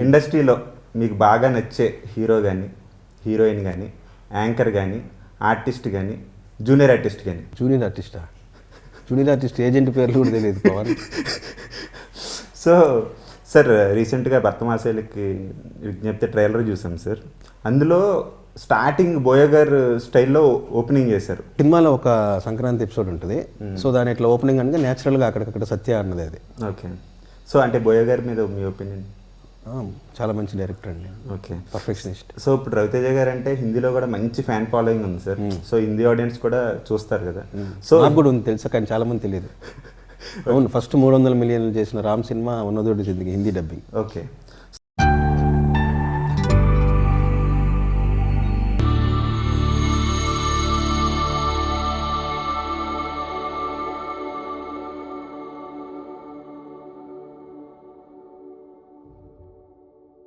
ఇండస్ట్రీలో మీకు బాగా నచ్చే హీరో కానీ హీరోయిన్ కానీ యాంకర్ కానీ ఆర్టిస్ట్ కానీ జూనియర్ ఆర్టిస్ట్ కానీ. జూనియర్ ఆర్టిస్ట్ ఏజెంట్ పేర్లు కూడా తెలియదు పవన్. సో సార్ రీసెంట్గా భర్తమాసేలకి విజ్ఞప్తి ట్రైలర్ చూసాం సార్. అందులో స్టార్టింగ్ బోయ గారు స్టైల్లో ఓపెనింగ్ చేశారు. సినిమాలో ఒక సంక్రాంతి ఎపిసోడ్ ఉంటుంది. సో దాని ఇట్లా ఓపెనింగ్ అనగా న్యాచురల్గా అక్కడికక్కడ సత్య అన్నది అది. ఓకే. సో అంటే బోయ గారి మీద మీ ఒపీనియన్? చాలా మంచి డైరెక్టర్ అండి. Okay, perfectionist. సో ఇప్పుడు రవితేజ గారు అంటే హిందీలో కూడా మంచి ఫ్యాన్ ఫాలోయింగ్ ఉంది సార్. సో హిందీ ఆడియన్స్ కూడా చూస్తారు కదా. సో నాకు కూడా ఉంది తెలుసా, కానీ చాలా మంది తెలియదు. అవును, ఫస్ట్ 300 మిలియన్లు చేసిన రామ్ సినిమా ఉన్నదోడి జిందగీ హిందీ డబ్బింగ్. ఓకే.